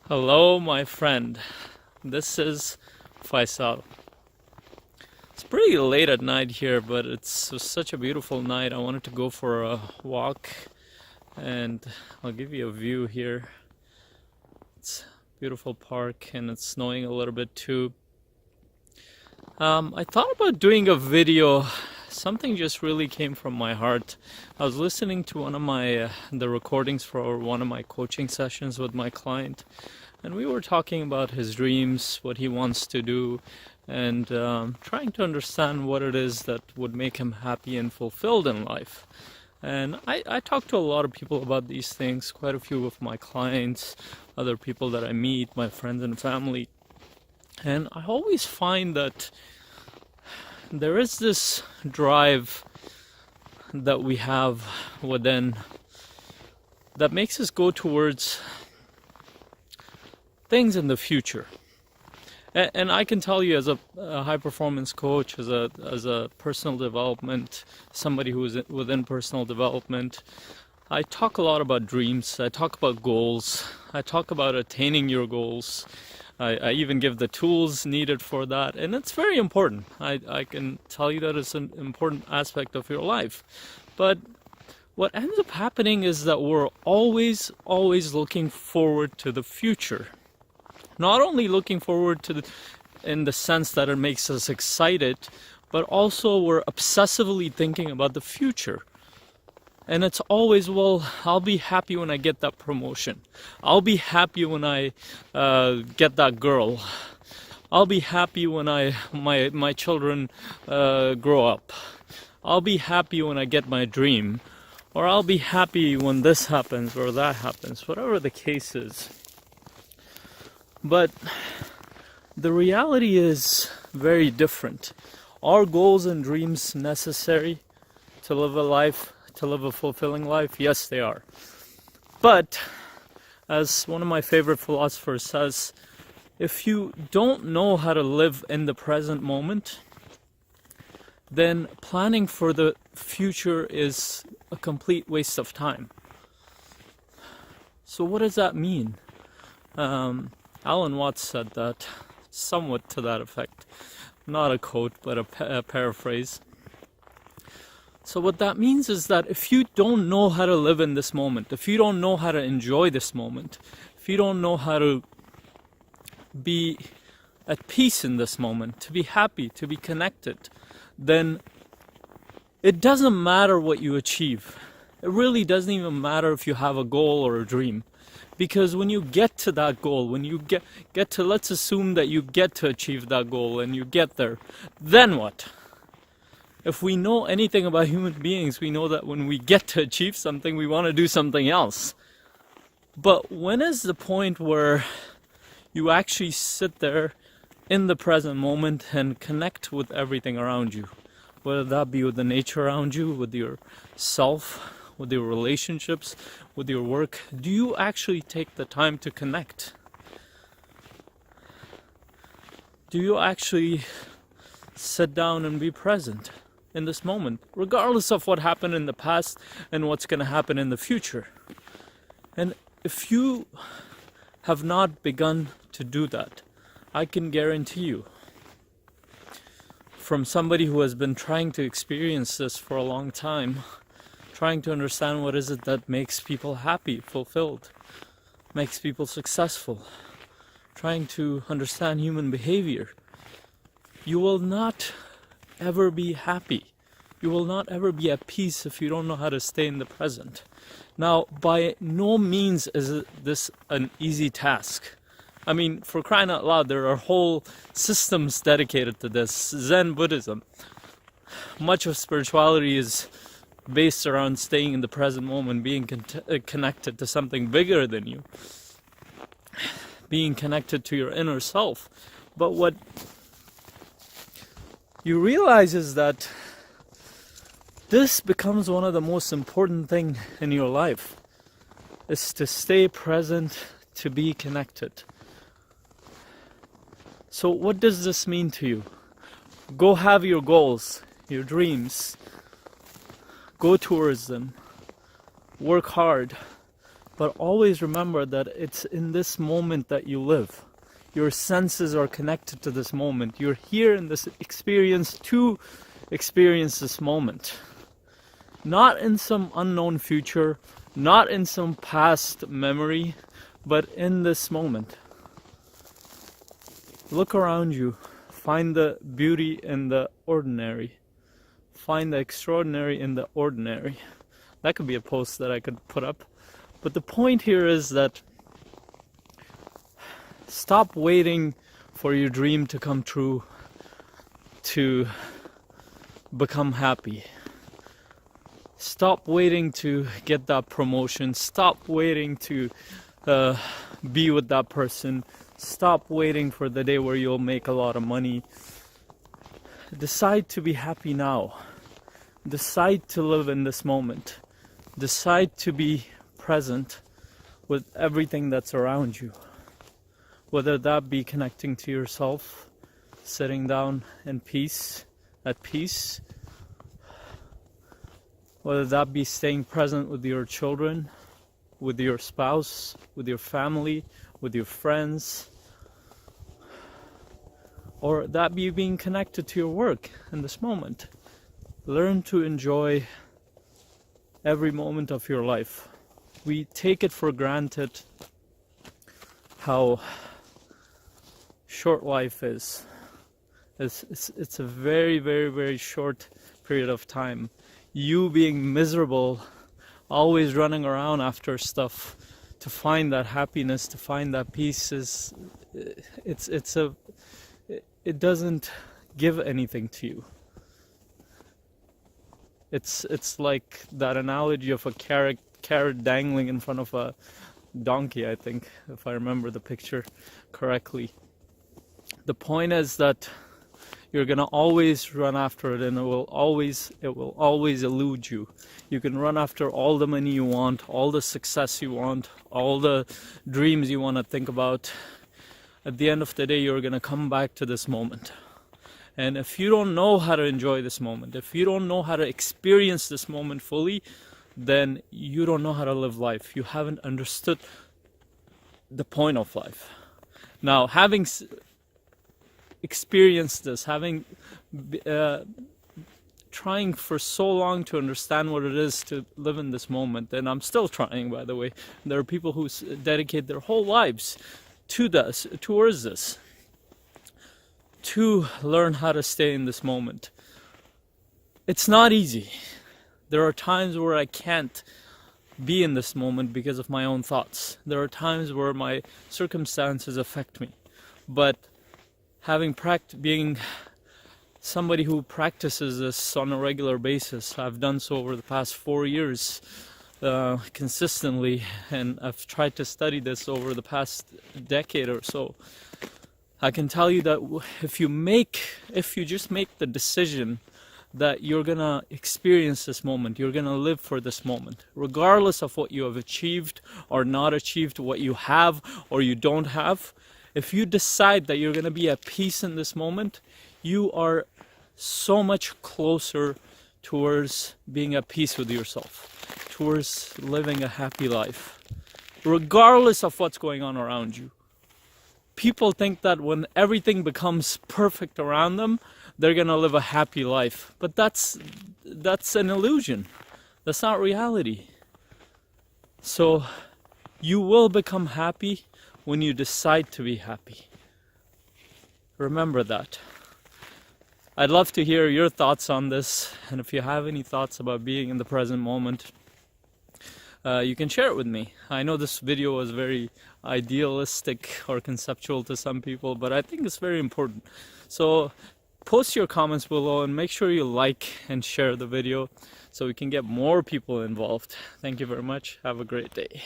Hello, my friend. This is Faisal. It's pretty late at night here, but it's such a beautiful night. I wanted to go for a walk, and I'll give you a view here. It's a beautiful park, and it's snowing a little bit too. I thought about doing a video. Something just really came from my heart. I was listening to one of my the recordings for one of my coaching sessions with my client, and we were talking about his dreams, what he wants to do, and trying to understand what it is that would make him happy and fulfilled in life. And I talk to a lot of people about these things, quite a few of my clients, other people that I meet, my friends and family. And I always find that there is this drive that we have within that makes us go towards things in the future. And I can tell you, as a high performance coach, as a personal development, somebody who is within personal development, I talk a lot about dreams. I talk about goals. I talk about attaining your goals. I even give the tools needed for that, and it's very important. I can tell you that it's an important aspect of your life. But what ends up happening is that we're always looking forward to the future. Not only looking forward to in the sense that it makes us excited, but also we're obsessively thinking about the future. And it's always, well, I'll be happy when I get that promotion. I'll be happy when I get that girl. I'll be happy when my children grow up. I'll be happy when I get my dream. Or I'll be happy when this happens or that happens, whatever the case is. But the reality is very different. Are goals and dreams necessary to live a life, to live a fulfilling life? Yes, they are. But as one of my favorite philosophers says, if you don't know how to live in the present moment, then planning for the future is a complete waste of time. So what does that mean? Alan Watts said that, somewhat to that effect. Not a quote, but a paraphrase. So what that means is that if you don't know how to live in this moment, if you don't know how to enjoy this moment, if you don't know how to be at peace in this moment, to be happy, to be connected, then it doesn't matter what you achieve. It really doesn't even matter if you have a goal or a dream. Because when you get to that goal, when you get to, let's assume that you get to achieve that goal and you get there, then what? If we know anything about human beings, we know that when we get to achieve something, we want to do something else. But when is the point where you actually sit there in the present moment and connect with everything around you? Whether that be with the nature around you, with yourself, with your relationships, with your work. Do you actually take the time to connect? Do you actually sit down and be present in this moment, regardless of what happened in the past and what's going to happen in the future? And if you have not begun to do that, I can guarantee you, from somebody who has been trying to experience this for a long time, trying to understand what is it that makes people happy, fulfilled, makes people successful, trying to understand human behavior, you will not ever be happy. You will not ever be at peace if you don't know how to stay in the present. Now, by no means is this an easy task. I mean, for crying out loud, there are whole systems dedicated to this. Zen Buddhism. Much of spirituality is based around staying in the present moment, being connected to something bigger than you, being connected to your inner self. But what you realize is that this becomes one of the most important things in your life, is to stay present, to be connected. So what does this mean to you? Go have your goals, your dreams. Go towards them. Work hard. But always remember that it's in this moment that you live. Your senses are connected to this moment. You're here in this experience to experience this moment. Not in some unknown future, not in some past memory, but in this moment. Look around you. Find the beauty in the ordinary. Find the extraordinary in the ordinary. That could be a post that I could put up. But the point here is that stop waiting for your dream to come true to become happy. Stop waiting to get that promotion. Stop waiting to be with that person. Stop waiting for the day where you'll make a lot of money. Decide to be happy now. Decide to live in this moment. Decide to be present with everything that's around you. Whether that be connecting to yourself, sitting down in peace, at peace. Whether that be staying present with your children, with your spouse, with your family, with your friends. Or that be being connected to your work in this moment. Learn to enjoy every moment of your life. We take it for granted how short life is. It's a very, very, very short period of time. You being miserable, always running around after stuff to find that happiness, to find that peace it doesn't give anything to you. It's like that analogy of a carrot dangling in front of a donkey, I think, if I remember the picture correctly. The point is that you're gonna always run after it, and it will always elude you. You can run after all the money you want, all the success you want, all the dreams you want to think about. At the end of the day, you're gonna come back to this moment. And if you don't know how to enjoy this moment, if you don't know how to experience this moment fully, then you don't know how to live life. You haven't understood the point of life. Now, having experienced this, trying for so long to understand what it is to live in this moment, and I'm still trying, by the way. There are people who dedicate their whole lives towards this, to learn how to stay in this moment. It's not easy. There are times where I can't be in this moment because of my own thoughts. There are times where my circumstances affect me. But being somebody who practices this on a regular basis, I've done so over the past 4 years consistently, and I've tried to study this over the past decade or so. I can tell you that if you just make the decision that you're gonna experience this moment, you're gonna live for this moment, regardless of what you have achieved or not achieved, what you have or you don't have. If you decide that you're gonna be at peace in this moment, you are so much closer towards being at peace with yourself, towards living a happy life, regardless of what's going on around you. People think that when everything becomes perfect around them, they're gonna live a happy life. But that's an illusion. That's not reality. So you will become happy when you decide to be happy. Remember that. I'd love to hear your thoughts on this, and if you have any thoughts about being in the present moment, you can share it with me. I know this video was very idealistic or conceptual to some people, but I think it's very important. So post your comments below and make sure you like and share the video so we can get more people involved. Thank you very much. Have a great day.